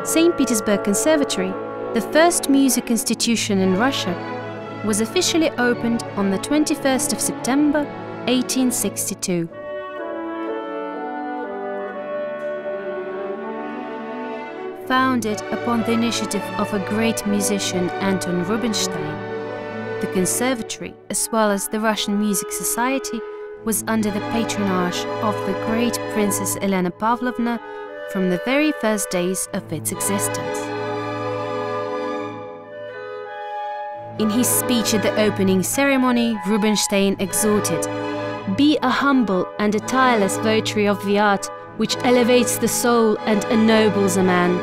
St. Petersburg Conservatory, the first music institution in Russia, was officially opened on the 21st of September 1862. Founded upon the initiative of a great musician, Anton Rubinstein, the conservatory, as well as the Russian Music Society, was under the patronage of the great Princess Elena Pavlovna from the very first days of its existence. In his speech at the opening ceremony, Rubinstein exhorted, "Be a humble and a tireless votary of the art which elevates the soul and ennobles a man.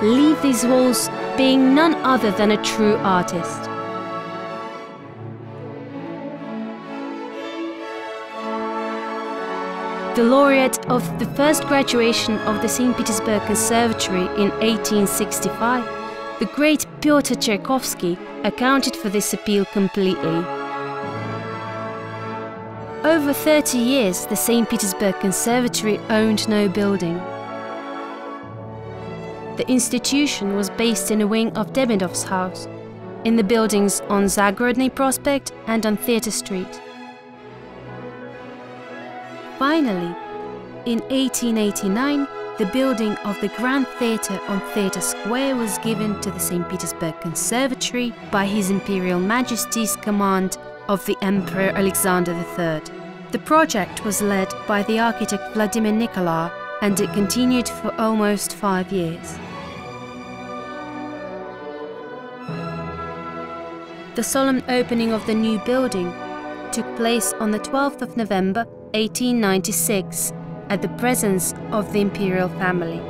Leave these walls being none other than a true artist." The laureate of the first graduation of the St. Petersburg Conservatory in 1865, the great Pyotr Tchaikovsky, accounted for this appeal completely. Over 30 years, the St. Petersburg Conservatory owned no building. The institution was based in a wing of Demidov's house, in the buildings on Zagorodny Prospect and on Theatre Street. Finally, in 1889, the building of the Grand Theatre on Theatre Square was given to the St. Petersburg Conservatory by His Imperial Majesty's command of the Emperor Alexander III. The project was led by the architect Vladimir Nicolau, and it continued for almost 5 years. The solemn opening of the new building took place on the 12th of November 1896 at the presence of the imperial family.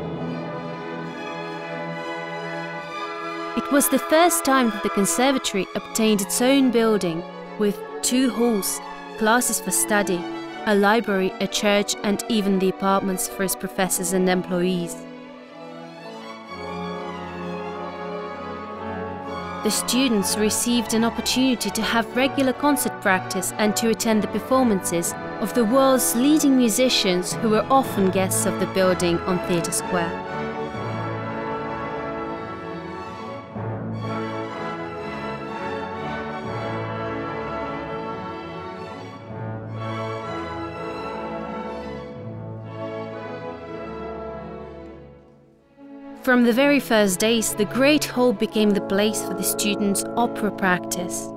It was the first time that the conservatory obtained its own building with 2 halls, classes for study, a library, a church, and even the apartments for its professors and employees. The students received an opportunity to have regular concert practice and to attend the performances of the world's leading musicians who were often guests of the building on Theatre Square. From the very first days, the Great Hall became the place for the students' opera practice.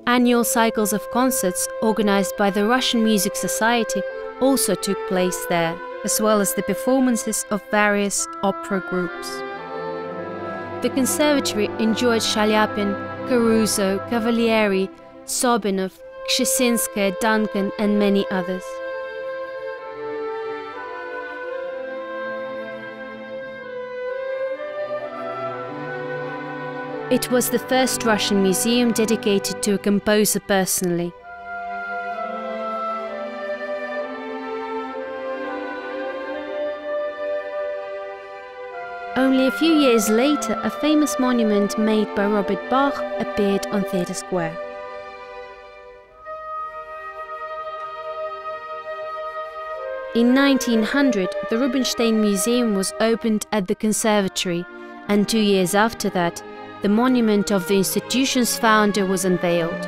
Annual cycles of concerts organized by the Russian Music Society also took place there, as well as the performances of various opera groups. The conservatory enjoyed Shaliapin, Caruso, Cavalieri, Sobinov, Kshesinskaya, Duncan, and many others. It was the first Russian museum dedicated to a composer personally. Only a few years later, a famous monument made by Robert Bach appeared on Theatre Square. In 1900, the Rubinstein Museum was opened at the conservatory, and 2 years after that, the monument of the institution's founder was unveiled.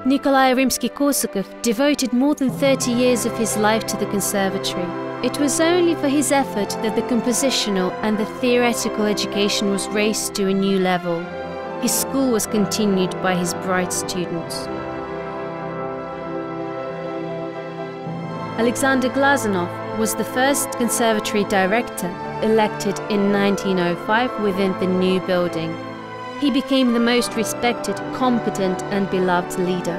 Nikolai Rimsky-Korsakov devoted more than 30 years of his life to the conservatory. It was only for his effort that the compositional and the theoretical education was raised to a new level. His school was continued by his bright students. Alexander Glazunov was the first conservatory director, elected in 1905 within the new building. He became the most respected, competent, and beloved leader.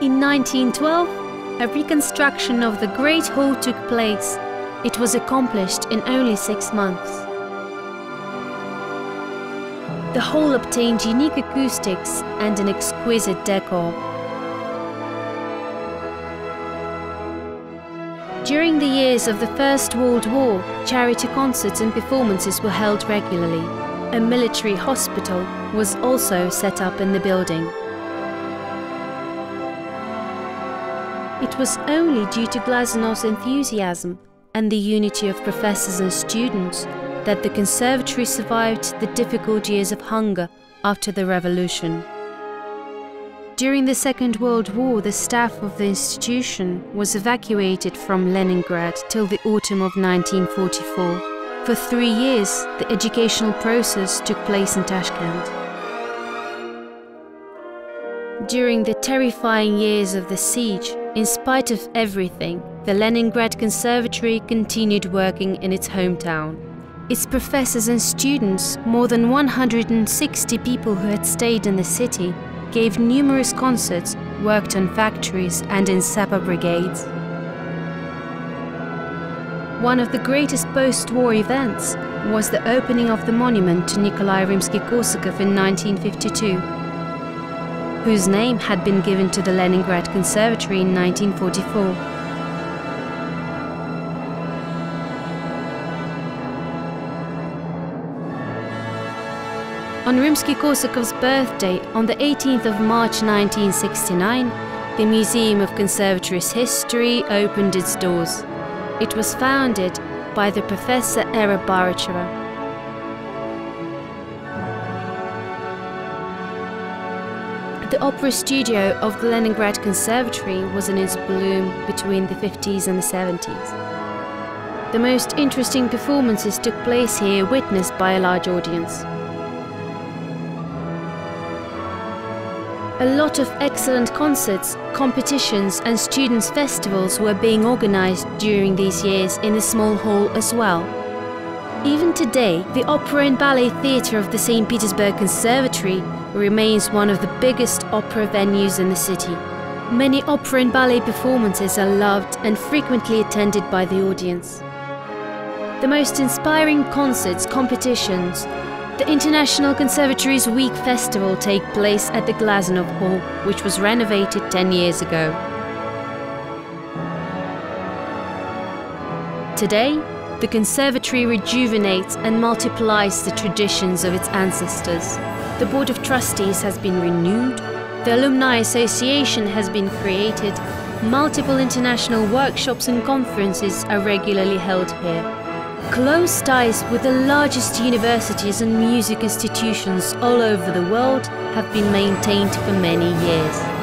In 1912, a reconstruction of the Great Hall took place. It was accomplished in only 6 months. The hall obtained unique acoustics and an exquisite decor. During the years of the First World War, charity concerts and performances were held regularly. A military hospital was also set up in the building. It was only due to Glazanov's enthusiasm and the unity of professors and students that the conservatory survived the difficult years of hunger after the revolution. During the Second World War, the staff of the institution was evacuated from Leningrad till the autumn of 1944. For 3 years, the educational process took place in Tashkent. During the terrifying years of the siege, in spite of everything, the Leningrad Conservatory continued working in its hometown. Its professors and students, more than 160 people who had stayed in the city, gave numerous concerts, worked on factories and in sapper brigades. One of the greatest post-war events was the opening of the monument to Nikolai Rimsky-Korsakov in 1952, whose name had been given to the Leningrad Conservatory in 1944. On Rimsky-Korsakov's birthday, on the 18th of March 1969, the Museum of Conservatory's History opened its doors. It was founded by the Professor Era Baricheva. The opera studio of the Leningrad Conservatory was in its bloom between the 50s and the 70s. The most interesting performances took place here, witnessed by a large audience. A lot of excellent concerts, competitions and students' festivals were being organized during these years in the small hall as well. Even today, the Opera and Ballet Theatre of the St. Petersburg Conservatory remains one of the biggest opera venues in the city. Many opera and ballet performances are loved and frequently attended by the audience. The most inspiring concerts, competitions, the International Conservatory's Week Festival take place at the Glazunov Hall, which was renovated 10 years ago. Today, the Conservatory rejuvenates and multiplies the traditions of its ancestors. The Board of Trustees has been renewed, the Alumni Association has been created, multiple international workshops and conferences are regularly held here. Close ties with the largest universities and music institutions all over the world have been maintained for many years.